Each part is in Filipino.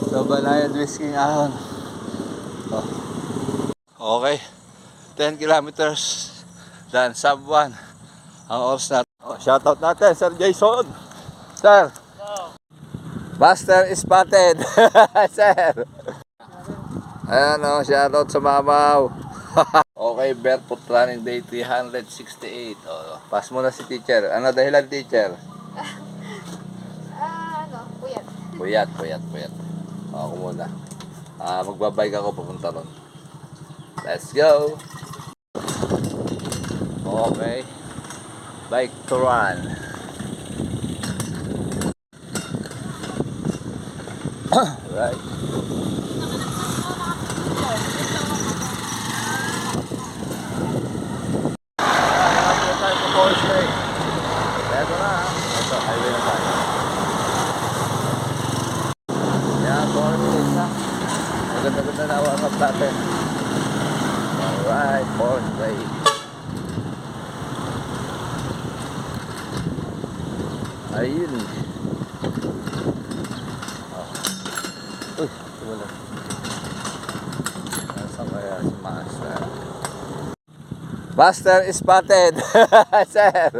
So, Banayan Whisking Ahon. Oh. Okay. 10 kilometers. Dan sub 1. Ang oras natin. Oh, shoutout natin, Sir Jason. Sir. Master is spotted. Sir. Ayan o, shoutout sa mamaw. Okay, barefoot running day 368. Oh, pass mo na si teacher. Ano dahilan, teacher? Puyat. Ako muna. Magbabike ako papunta ron. Let's go! Okay. Bike to run. Right. Ito na. Ito, highway na tayo. Yan, 4 minutes na. Maganda-ganda na warm up natin. Alright, fourth way. Ayun. Oh. Uy, wala. Nasaan kaya si Master? Master is spotted. Sir.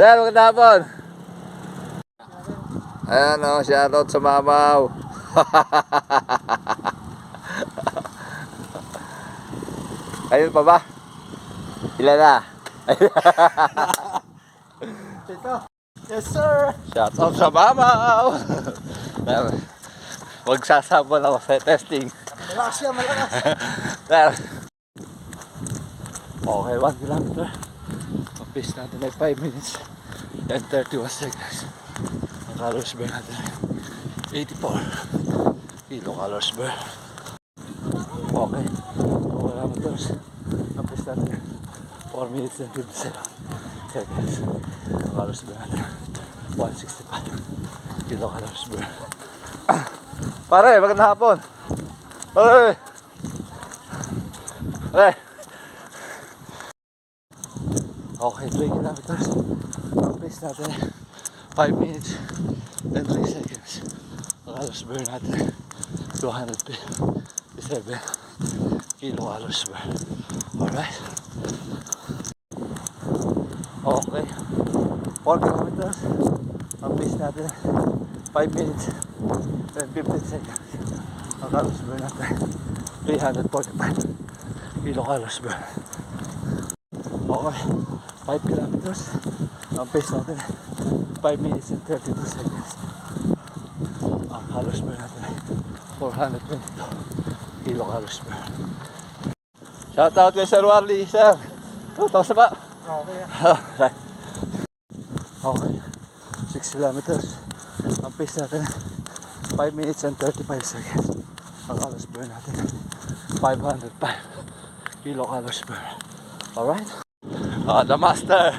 Sir, magandang hapon. Ayan o, shoutout sa mamaw. Ayun pa ba? Ilan na? Ito. Yes, sir. Shoutout sa mamaw. Huwag sasabon ako sa testing. Malakas yan, malakas. Sir. Okay, 1 kilometer. Ang pace natin ay 5 minutes and 31 seconds. Ang calories burn natin ay 84 kilocalories burn. Okay, 2 kilometers. Ang pace natin ay 4 minutes and 57 seconds. Ang calories burn natin 165 kilocalories burn. Pare, magandang hapon. Pare. Pare. Okay, 3 kilometers. Ang pace natin 5 minutes and 3 seconds. Ang calories burn natin 257 kilocalories burn. Alright. Okay. 4 kilometers. Ang pace natin 5 minutes and 15 seconds. Ang calories burn natin 345 kilocalories burn. Okay. 5 kilometers. Ang pace natin 5 minutes and 32 seconds. Ang calories burn natin 422 kilocalories burn. Shoutout kay Sir Warley, sir. Tapos na ba? Okay. Right. Okay. 6 kilometers. Ang pace natin 5 minutes and 35 seconds. Ang calories burn natin 505 kilocalories burn. Alright? The master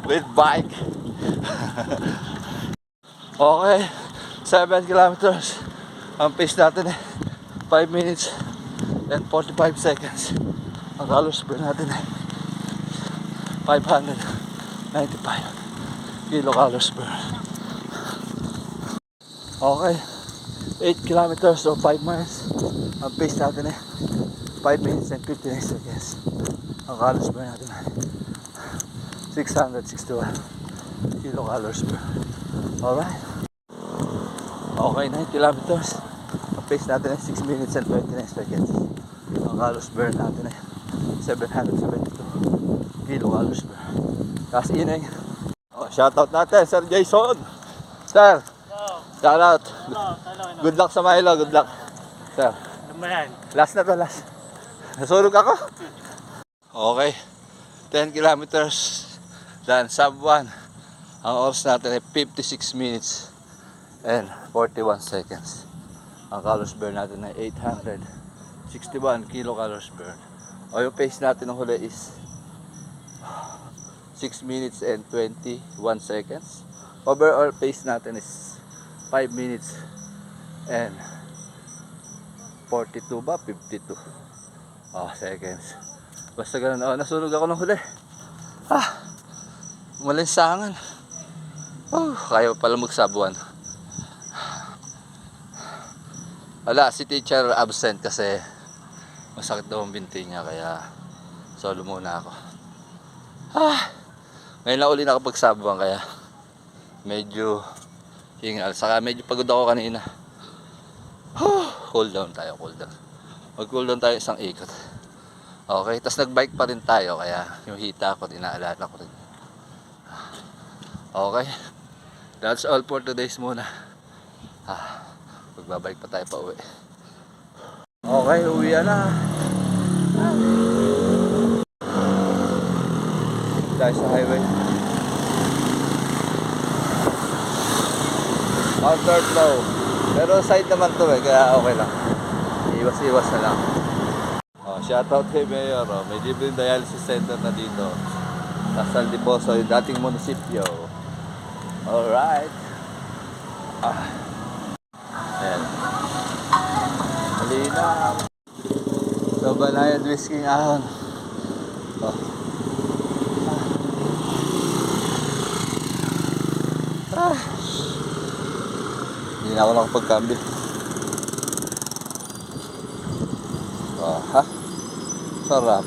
with bike. Okay, 7 kilometers. Ang pace natin 5 minutes and 45 seconds. Ang calories burn natin 595 kilocalories burn. Okay, 8 kilometers or 5 miles. Ang pace natin 5 minutes and 59 seconds. Ang calories burn natin 661 kilocalories burn. Alright. Okay, 9 kilometers. Ang pace natin 6 minutes and 29 seconds. Ang calories burn natin 772 kilocalories burn. Tapos ineng. Oh, shoutout natin, Sir Jason. Sir. Shoutout. Good luck sa Milo, good luck. Sir. Ano ba yan? Last na to, last. Nasunog ako. Okay. 10 kilometers. Dan sub 1. Ang oras natin ay 56 minutes and 41 seconds. Ang calories burn natin ay 861 kilocalories burn. O yung pace natin ng huli is 6 minutes and 21 seconds. Overall pace natin is 5 minutes and 42 ba? 52 seconds. Basta ganun. Nasunog ako ng huli. Malinsangan. Kaya pala magsabuan. Wala, si teacher absent kasi masakit daw ang binti niya kaya solo muna ako. Ngayon na uli nakapagsabuan kaya medyo hingal. Saka medyo pagod ako kanina. Cool down tayo, cool down. Mag-cool down tayo isang ikot. Okay, tas nagbike pa rin tayo kaya yung hita ko, inaalala ko rin. Okay, that's all for today's muna. Magbabike pa tayo pa uwi. Okay, uwi na. Tayo sa highway. Counter flow. Pero side naman to kaya okay lang. Iwas-iwas na lang. Shoutout kay Mayor. May libreng dialysis center na dito. Sa San Liposo, yung dating munisipyo. Alright. Ayan. Malinaw. So, Banayad Whisking Ahon. Hindi na ako nakapagkambit. Ha? Sarap.